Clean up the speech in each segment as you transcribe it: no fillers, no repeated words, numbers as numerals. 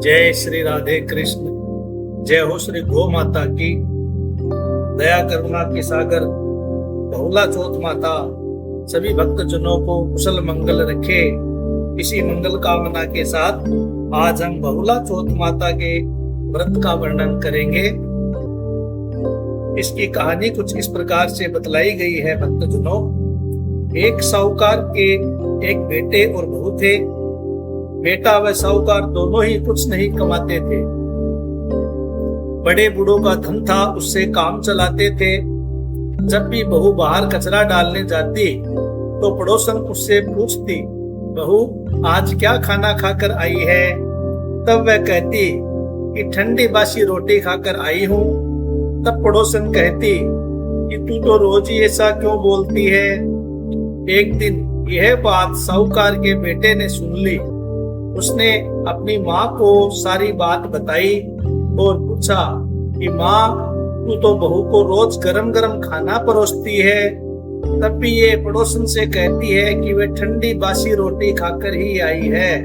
जय श्री राधे कृष्ण। जय हो श्री गौ माता की। दया करुणा के सागर बहुला चौथ माता सभी भक्त जनों को कुशल मंगल रखे। इसी मंगल कामना के साथ आज हम बहुला चौथ माता के व्रत का वर्णन करेंगे। इसकी कहानी कुछ इस प्रकार से बतलाई गई है भक्त जनों। एक साहूकार के एक बेटे और बहू थे। बेटा व साहूकार दोनों ही कुछ नहीं कमाते थे। बड़े बूढ़ों का धन था, उससे काम चलाते थे। जब भी बहू बाहर कचरा डालने जाती तो पड़ोसन उससे पूछती, बहू आज क्या खाना खाकर आई है? तब वह कहती कि ठंडी बासी रोटी खाकर आई हूँ। तब पड़ोसन कहती कि तू तो रोज ही ऐसा क्यों बोलती है? एक दिन यह बात साहूकार के बेटे ने सुन ली। उसने अपनी माँ को सारी बात बताई और पूछा कि माँ, तू तो बहू को रोज गरम गरम खाना परोसती है, तब भी ये पड़ोसन से कहती है कि वह ठंडी बासी रोटी खाकर ही आई है।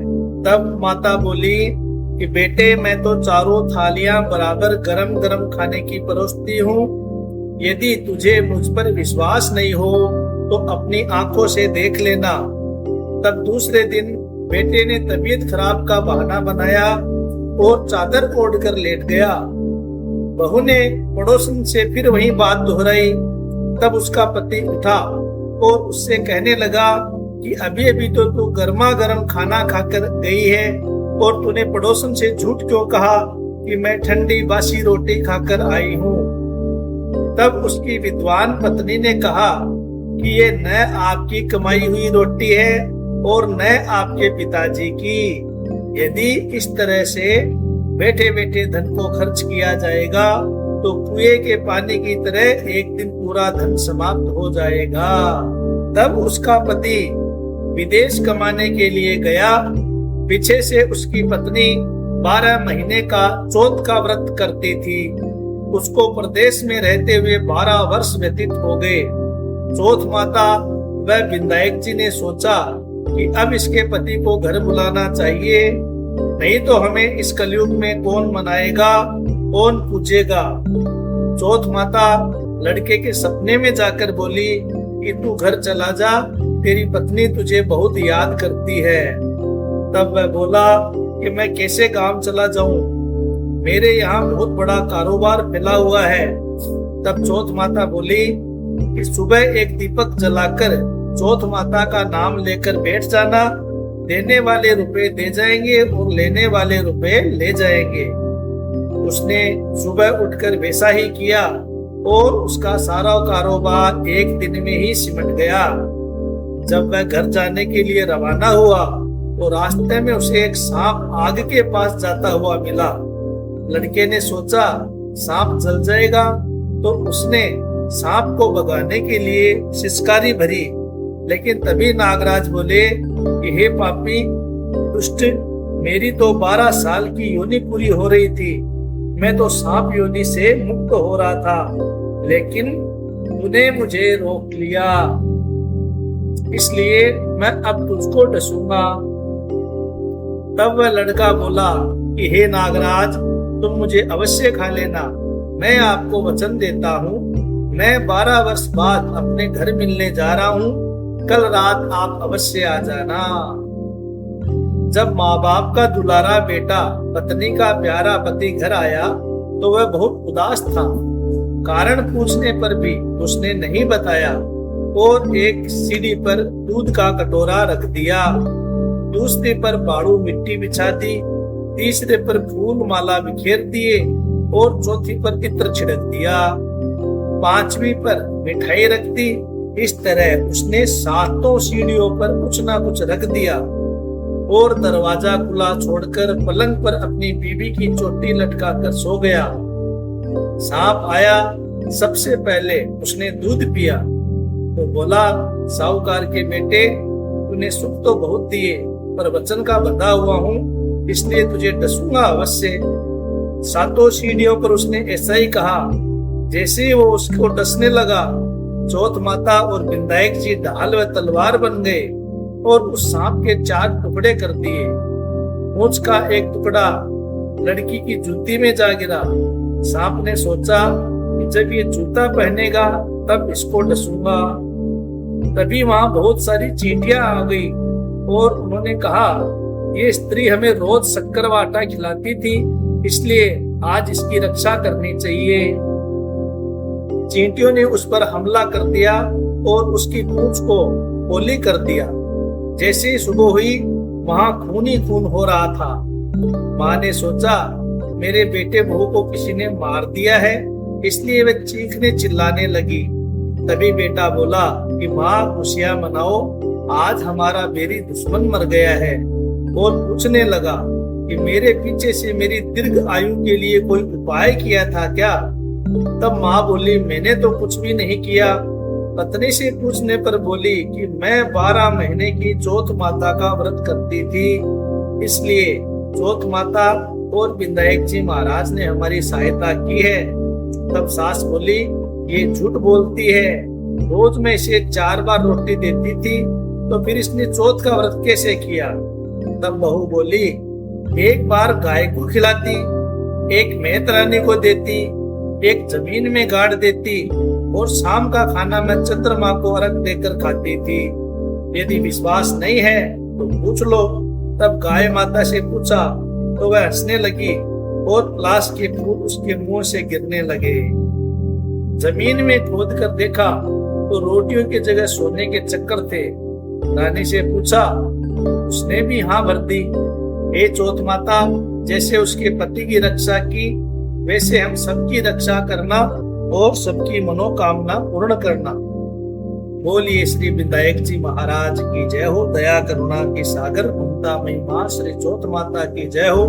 तब माता बोली कि बेटे, मैं तो चारों थालियां बराबर गरम गरम खाने की परोसती हूँ। यदि तुझे मुझ पर विश्वास नहीं हो तो अपनी आंखों से देख लेना। तब दूसरे दिन बेटे ने तबीयत खराब का बहाना बनाया और चादर ओढ़ कर लेट गया। बहू ने पड़ोसन से फिर वही बात दोहराई। तब उसका पति उठा और उससे कहने लगा कि अभी अभी तो तू गर्मा गर्म खाना खाकर गई है और तूने पड़ोसन से झूठ क्यों कहा कि मैं ठंडी बासी रोटी खाकर आई हूँ? तब उसकी विद्वान पत्नी ने कहा कि ये न आपकी कमाई हुई रोटी है और न आपके पिताजी की। यदि इस तरह से बैठे बैठे धन को खर्च किया जाएगा तो कुएं के पानी की तरह एक दिन पूरा धन समाप्त हो जाएगा। तब उसका पति विदेश कमाने के लिए गया। पीछे से उसकी पत्नी 12 महीने का चौथ का व्रत करती थी। उसको प्रदेश में रहते हुए 12 वर्ष व्यतीत हो गए। चौथ माता व विनायक जी ने सोचा कि अब इसके पति को घर बुलाना चाहिए, नहीं तो हमें इस कलयुग में कौन मनाएगा, कौन पूजेगा। चौथ माता लड़के के सपने में जाकर बोली कि तू घर चला जा, तेरी पत्नी तुझे बहुत याद करती है। तब वह बोला कि मैं कैसे गांव चला जाऊं, मेरे यहाँ बहुत बड़ा कारोबार फैला हुआ है। तब चौथ माता बोली कि सुबह एक दीपक जलाकर चौथ माता का नाम लेकर बैठ जाना। देने वाले रुपए दे जाएंगे और लेने वाले रुपए ले जाएंगे। उसने सुबह उठकर वैसा ही किया और उसका सारा कारोबार एक दिन में ही सिमट गया। जब वह घर जाने के लिए रवाना हुआ तो रास्ते में उसे एक सांप आग के पास जाता हुआ मिला। लड़के ने सोचा सांप जल जाएगा, तो उसने सांप को भगाने के लिए सिसकारी भरी। लेकिन तभी नागराज बोले कि हे पापी दुष्ट, मेरी तो 12 साल की योनि पूरी हो रही थी। मैं तो सांप योनि से मुक्त हो रहा था, लेकिन तूने मुझे रोक लिया, इसलिए मैं अब तुझको डसूंगा। तब वह लड़का बोला कि हे नागराज, तुम मुझे अवश्य खा लेना। मैं आपको वचन देता हूँ, मैं 12 वर्ष बाद अपने घर मिलने जा रहा हूँ। कल रात आप अवश्य आ जाना। जब माँ बाप का दुलारा बेटा पत्नी का प्यारा पति घर आया तो वह बहुत उदास था। कारण पूछने पर भी उसने नहीं बताया और एक सीढ़ी पर दूध का कटोरा रख दिया। दूसरे पर बाड़ू मिट्टी बिछा दी, तीसरे पर फूल माला बिखेर दिए और चौथी पर इत्र छिड़क दिया, 5वीं पर मिठाई रख दी। इस तरह उसने 7 सीढ़ियों पर कुछ ना कुछ रख दिया और दरवाजा खुला छोड़कर पलंग पर अपनी बीवी की चोटी लटकाकर सो गया। सांप आया, सबसे पहले उसने दूध पिया तो बोला, साहूकार के बेटे, तूने सुख तो बहुत दिए, पर वचन का बंधा हुआ हूँ, इसलिए तुझे डसूंगा अवश्य। 7 सीढ़ियों पर उसने ऐसा ही कहा। जैसे ही वो उसको डसने लगा, चौथ माता और विनायक जी ढाल व तलवार बन गए और उस सांप के 4 टुकड़े कर दिए। मूंछ का एक टुकड़ा लड़की की जूती में जा गिरा। सांप ने सोचा कि जब ये जूता पहनेगा तब इसको डसूंगा। तभी वहां बहुत सारी चींटियां आ गई और उन्होंने कहा, ये स्त्री हमें रोज शक्कर व आटा खिलाती थी, इसलिए आज इसकी रक्षा करनी चाहिए। चींटियों ने उस पर हमला कर दिया और उसकी पूंछ को पोली कर दिया। जैसे ही सुबह हुई वहां खून ही खून हो रहा था। माँ ने सोचा, मेरे बेटे बहू को किसी ने मार दिया है, इसलिए वे चीखने चिल्लाने लगी। तभी बेटा बोला कि माँ खुशियां मनाओ, आज हमारा बैरी दुश्मन मर गया है। और पूछने लगा कि मेरे पीछे से मेरी दीर्घ आयु के लिए कोई उपाय किया था क्या? तब माँ बोली, मैंने तो कुछ भी नहीं किया। पत्नी से पूछने पर बोली कि मैं 12 महीने की चौथ माता का व्रत करती थी, इसलिए चौथ माता और विधायक जी महाराज ने हमारी सहायता की है। तब सास बोली, ये झूठ बोलती है, रोज मैं इसे 4 बार रोटी देती थी, तो फिर इसने चौथ का व्रत कैसे किया? तब बहू बोली, एक बार गाय को खिलाती, एक मैत रानी को देती, एक जमीन में गाड़ देती और शाम का खाना मैं चंद्रमा को अर्घ देकर खाती थी। यदि विश्वास नहीं है तो पूछ लो। तब गाय माता से पूछा तो वह हंसने लगी और पलाश के फूल उसके मुंह से गिरने लगे। जमीन में खोद कर देखा तो रोटियों की जगह सोने के चक्कर थे। रानी से पूछा, उसने भी हाँ भर दी। हे चौथ माता, जैसे उसके पति की रक्षा की, वैसे हम सबकी रक्षा करना और सबकी मनोकामना पूर्ण करना। बोलिए श्री विधायक जी महाराज की जय हो। दया करुणा की सागर ममता महिमा श्री चौथ माता की जय हो।